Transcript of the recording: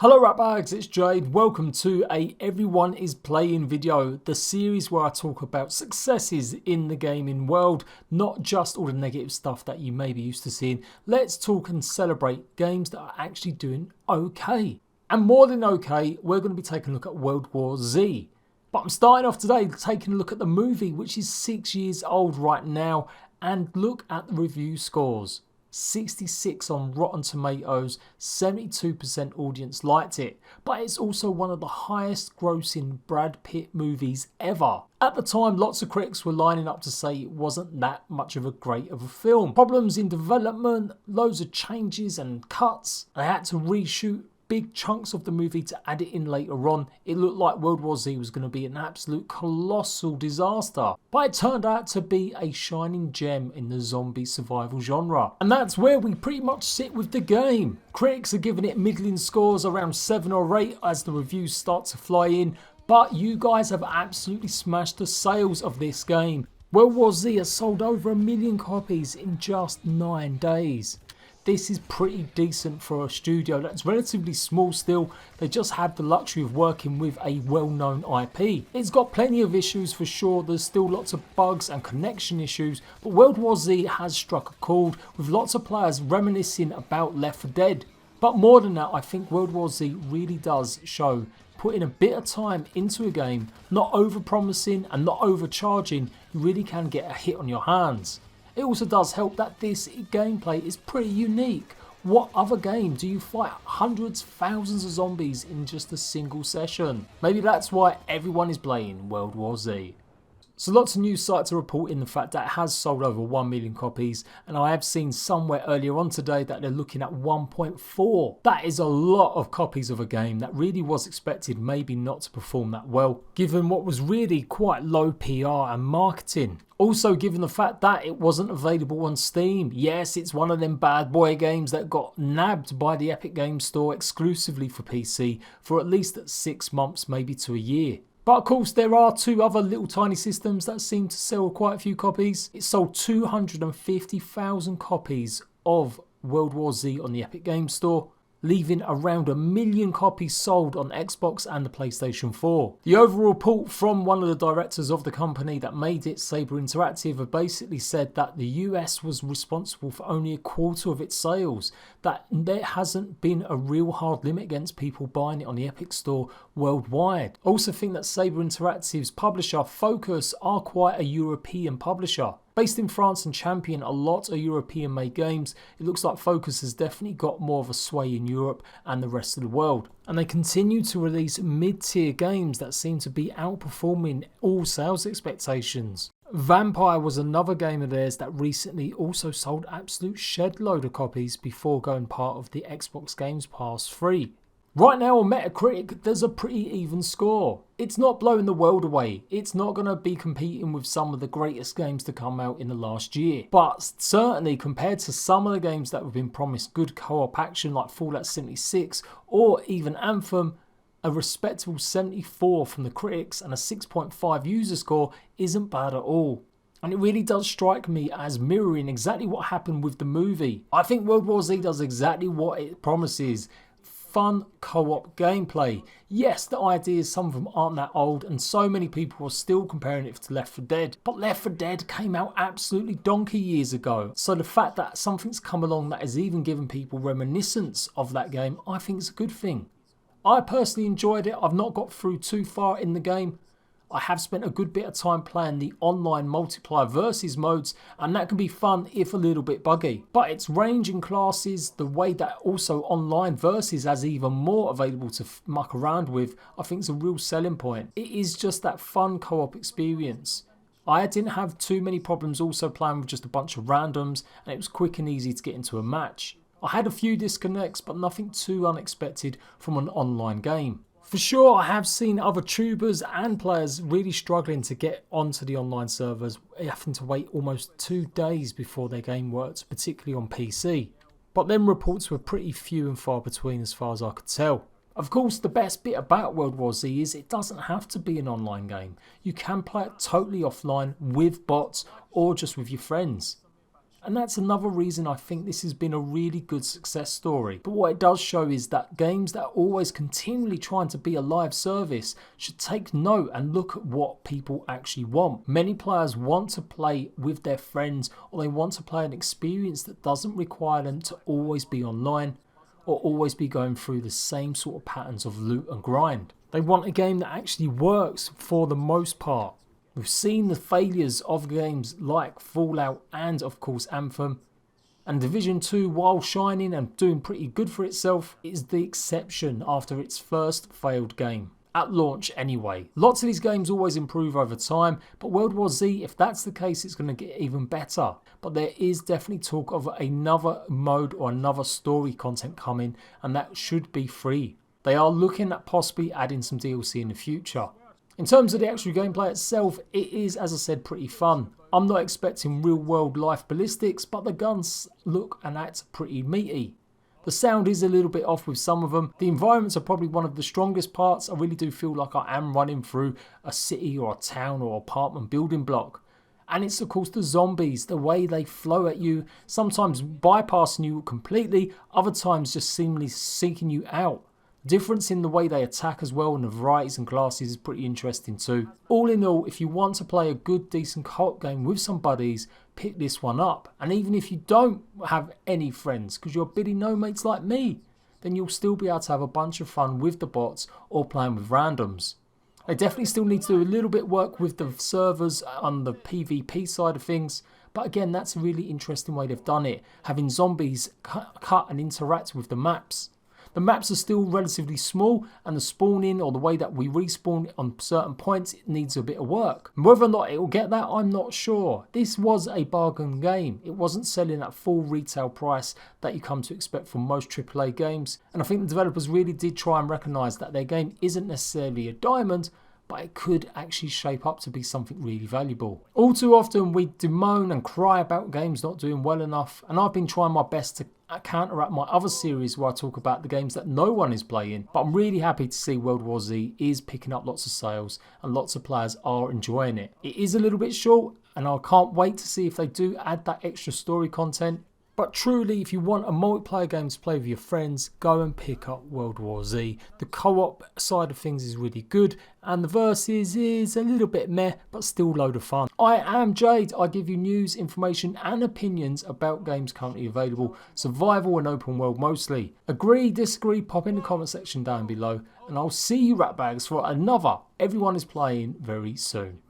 Hello ratbags, it's Jade. Welcome to a Everyone is Playing video, the series where I talk about successes in the gaming world, not just all the negative stuff that you may be used to seeing. Let's talk and celebrate games that are actually doing okay. And more than okay, we're going to be taking a look at World War Z. But I'm starting off today taking a look at the movie, which is 6 years old right now, and look at the review scores. 66 on Rotten Tomatoes, 72% audience liked it, but it's also one of the highest grossing Brad Pitt movies ever. At the time, lots of critics were lining up to say it wasn't that much of a great of a film. Problems in development, loads of changes and cuts. They had to reshoot big chunks of the movie to add it in later on. It looked like World War Z was going to be an absolute colossal disaster, but it turned out to be a shining gem in the zombie survival genre. And that's where we pretty much sit with the game. Critics are giving it middling scores, around 7 or 8 as the reviews start to fly in, but you guys have absolutely smashed the sales of this game. World War Z has sold over 1 million copies in just 9 days. This is pretty decent for a studio that's relatively small still. They just had the luxury of working with a well-known IP. It's got plenty of issues for sure. There's still lots of bugs and connection issues, but World War Z has struck a chord with lots of players reminiscing about Left 4 Dead. But more than that, I think World War Z really does show putting a bit of time into a game, not over-promising and not overcharging, you really can get a hit on your hands. It also does help that this gameplay is pretty unique. What other game do you fight hundreds, thousands of zombies in just a single session? Maybe that's why everyone is playing World War Z. So lots of news sites are reporting the fact that it has sold over 1 million copies, and I have seen somewhere earlier on today that they're looking at 1.4. That is a lot of copies of a game that really was expected maybe not to perform that well, given what was really quite low PR and marketing. Also given the fact that it wasn't available on Steam. Yes, it's one of them bad boy games that got nabbed by the Epic Games Store exclusively for PC for at least 6 months, maybe to a year. But of course there are 2 other little tiny systems that seem to sell quite a few copies. It sold 250,000 copies of World War Z on the Epic Games Store, leaving around 1 million copies sold on Xbox and the PlayStation 4. The overall report from one of the directors of the company that made it, Saber Interactive, basically said that the US was responsible for only 1/4 of its sales, that there hasn't been a real hard limit against people buying it on the Epic Store worldwide. Also think that Saber Interactive's publisher Focus are quite a European publisher. Based in France and champion a lot of European made games, it looks like Focus has definitely got more of a sway in Europe and the rest of the world. And they continue to release mid-tier games that seem to be outperforming all sales expectations. Vampire was another game of theirs that recently also sold absolute shed load of copies before going part of the Xbox Games Pass free. Right now on Metacritic, there's a pretty even score. It's not blowing the world away. It's not going to be competing with some of the greatest games to come out in the last year. But certainly compared to some of the games that have been promised good co-op action like Fallout 76 or even Anthem, a respectable 74 from the critics and a 6.5 user score isn't bad at all. And it really does strike me as mirroring exactly what happened with the movie. I think World War Z does exactly what it promises. Fun co-op gameplay. Yes, the ideas, some of them aren't that old, and so many people are still comparing it to Left 4 Dead. But Left 4 Dead came out absolutely donkey years ago. So the fact that something's come along that has even given people reminiscence of that game, I think is a good thing. I personally enjoyed it. I've not got through too far in the game. I have spent a good bit of time playing the online multiplayer versus modes, and that can be fun if a little bit buggy. But its range in classes, the way that also online versus has even more available to muck around with, I think is a real selling point. It is just that fun co-op experience. I didn't have too many problems also playing with just a bunch of randoms, and it was quick and easy to get into a match. I had a few disconnects, but nothing too unexpected from an online game. For sure, I have seen other tubers and players really struggling to get onto the online servers, having to wait almost 2 days before their game worked, particularly on PC. But then reports were pretty few and far between as far as I could tell. Of course, the best bit about World War Z is it doesn't have to be an online game. You can play it totally offline with bots or just with your friends. And that's another reason I think this has been a really good success story. But what it does show is that games that are always continually trying to be a live service should take note and look at what people actually want. Many players want to play with their friends, or they want to play an experience that doesn't require them to always be online or always be going through the same sort of patterns of loot and grind. They want a game that actually works for the most part. We've seen the failures of games like Fallout and of course Anthem, and Division 2, while shining and doing pretty good for itself, is the exception after its first failed game. At launch anyway. Lots of these games always improve over time, but World War Z, if that's the case, it's going to get even better. But there is definitely talk of another mode or another story content coming, and that should be free. They are looking at possibly adding some DLC in the future. In terms of the actual gameplay itself, it is, as I said, pretty fun. I'm not expecting real world life ballistics, but the guns look and act pretty meaty. The sound is a little bit off with some of them. The environments are probably one of the strongest parts. I really do feel like I am running through a city or a town or apartment building block. And it's of course the zombies, the way they flow at you, sometimes bypassing you completely, other times just seemingly seeking you out. Difference in the way they attack as well, and the varieties and classes is pretty interesting too. All in all, if you want to play a good decent co-op game with some buddies, pick this one up. And even if you don't have any friends, because you're bitty no mates like me, then you'll still be able to have a bunch of fun with the bots or playing with randoms. They definitely still need to do a little bit of work with the servers on the PvP side of things, but again, that's a really interesting way they've done it, having zombies cut and interact with the maps. The maps are still relatively small, and the spawning or the way that we respawn on certain points, it needs a bit of work. Whether or not it will get that, I'm not sure. This was a bargain game. It wasn't selling at full retail price that you come to expect from most AAA games. And I think the developers really did try and recognise that their game isn't necessarily a diamond, but it could actually shape up to be something really valuable. All too often we bemoan and cry about games not doing well enough, and I've been trying my best to counteract my other series where I talk about the games that no one is playing, but I'm really happy to see World War Z is picking up lots of sales and lots of players are enjoying it. It is a little bit short, and I can't wait to see if they do add that extra story content. But truly, if you want a multiplayer game to play with your friends, go and pick up World War Z. The co-op side of things is really good, and the versus is a little bit meh, but still load of fun. I am Jade. I give you news, information and opinions about games currently available, survival and open world mostly. Agree, disagree, pop in the comment section down below, and I'll see you ratbags for another Everyone is Playing very soon.